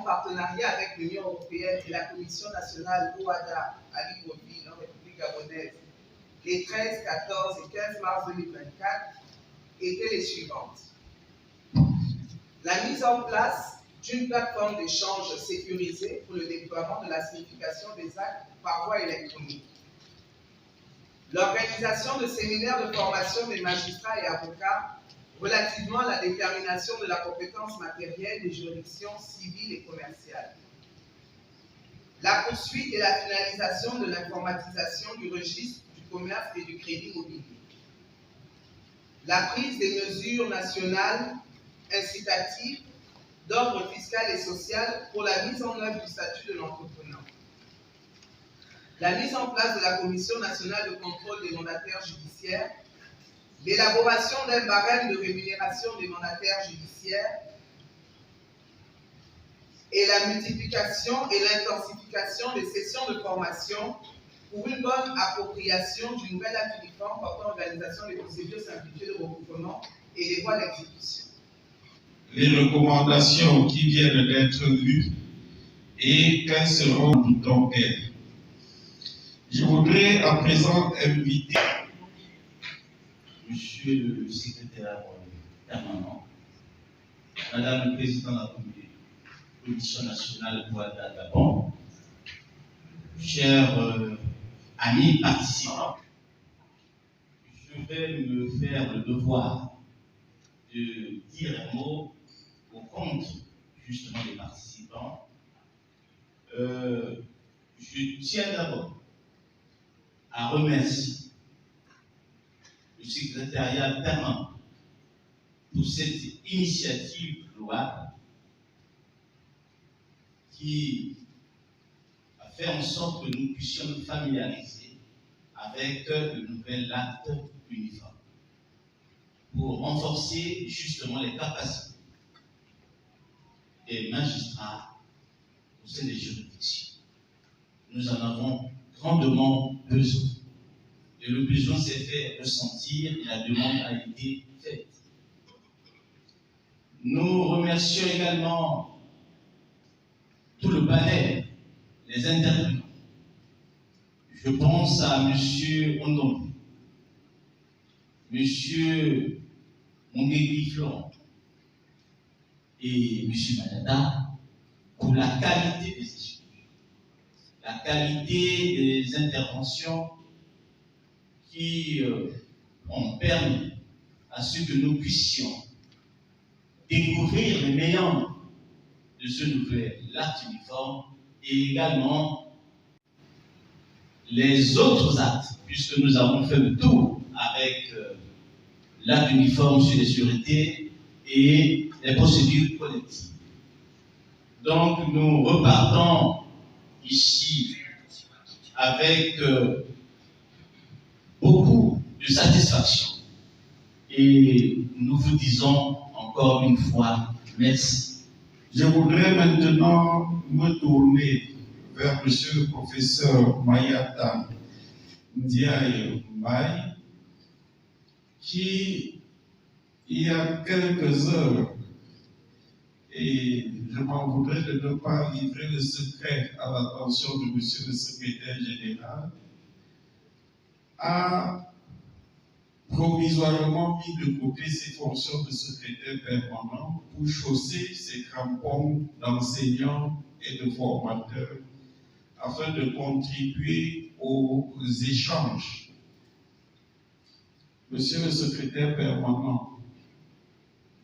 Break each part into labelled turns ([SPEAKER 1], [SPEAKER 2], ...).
[SPEAKER 1] en partenariat avec l'Union européenne et la Commission nationale OADA à Libreville, en République gabonaise, les 13, 14 et 15 mars 2024, étaient les suivantes. La mise en place d'une plateforme d'échange sécurisée pour le déploiement de la signification des actes par voie électronique. L'organisation de séminaires de formation des magistrats et avocats relativement à la détermination de la compétence matérielle des juridictions civiles et commerciales. La poursuite et la finalisation de l'informatisation du registre du commerce et du crédit immobilier. La prise des mesures nationales incitatives d'ordre fiscal et social pour la mise en œuvre du statut de l'entrepreneur. La mise en place de la Commission nationale de contrôle des mandataires judiciaires, l'élaboration d'un barème de rémunération des mandataires judiciaires et la multiplication et l'intensification des sessions de formation pour une bonne appropriation d'une nouvelle acte uniforme portant organisation des procédures simplifiées de recouvrement et des voies d'exécution.
[SPEAKER 2] Les recommandations qui viennent d'être lues et quelles seront donc elles. Je voudrais à présent inviter
[SPEAKER 3] Monsieur le secrétaire permanent, Madame le Président de la Commission nationale OADA Gabon, chers amis participants, je vais me faire le devoir de dire un mot au compte justement des participants. Je tiens d'abord à remercier le secrétariat permanent pour cette initiative louable qui a fait en sorte que nous puissions nous familiariser avec le nouvel acte uniforme pour renforcer justement les capacités des magistrats au sein des juridictions. Nous en avons grandement besoin. Et le besoin s'est fait ressentir et la demande a été faite. Nous remercions également tout le panel, les intervenants. Je pense à M. Ondon, M. Mongegui Florent et M. Manada pour la qualité des échanges, la qualité des interventions qui ont permis à ce que nous puissions découvrir les meilleurs de ce nouvel acte uniforme et également les autres actes, puisque nous avons fait le tour avec l'acte uniforme sur les sûretés et les procédures collectives. Donc nous repartons ici avec beaucoup de satisfaction et nous vous disons encore une fois merci.
[SPEAKER 2] Je voudrais maintenant me tourner vers monsieur le professeur Mayata Ndiaye Mbaye, qui, il y a quelques heures, et je m'en voudrais de ne pas livrer le secret à l'attention de monsieur le secrétaire général, a provisoirement mis de côté ses fonctions de secrétaire permanent pour chausser ses crampons d'enseignant et de formateur afin de contribuer aux échanges. Monsieur le secrétaire permanent,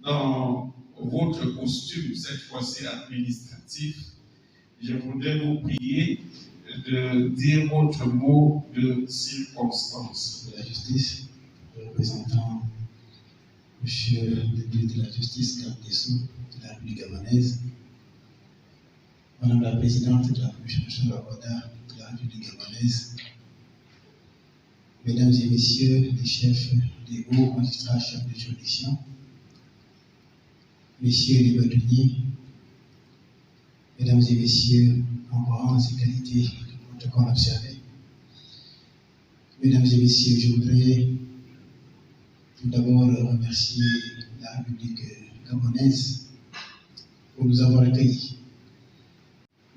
[SPEAKER 2] dans votre costume, cette fois-ci administratif, je voudrais vous prier de dire votre mot de circonstance.
[SPEAKER 4] De la justice, représentant Monsieur le ministre de la Justice, garde des Sceaux de la République gabonaise, Madame la Présidente de la Commission nationale OADA de la République gabonaise, Mesdames et Messieurs les chefs des hauts magistrats, chefs de juridiction, Messieurs les bâtonniers, Mesdames et Messieurs en rangs et qualités de protocole observé, Mesdames et Messieurs, je voudrais tout d'abord remercier la République gabonaise pour nous avoir accueillis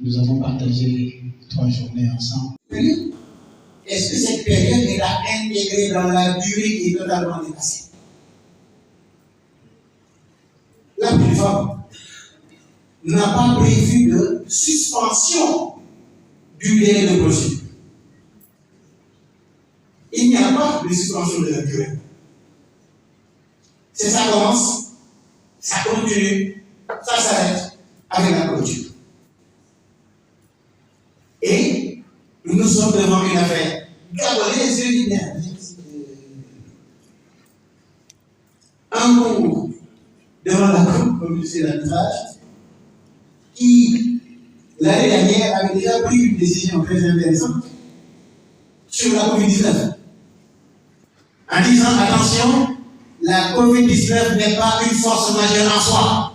[SPEAKER 4] Nous avons partagé 3 journées ensemble.
[SPEAKER 5] Est-ce que cette période est intégrée dans la durée qui est totalement dépassée? La plateforme n'a pas prévu de suspension du délai de procédure. Il n'y a pas de suspension de la durée. C'est ça commence, ça continue, ça s'arrête avec la clôture. Et nous sommes devant une affaire gabonaise ordinaire. Un concours devant la Cour, comme le disait l'arbitrage, qui, l'année dernière, avait déjà pris une décision très intéressante sur la COVID-19. En disant, attention, la COVID-19 n'est pas une force majeure en soi.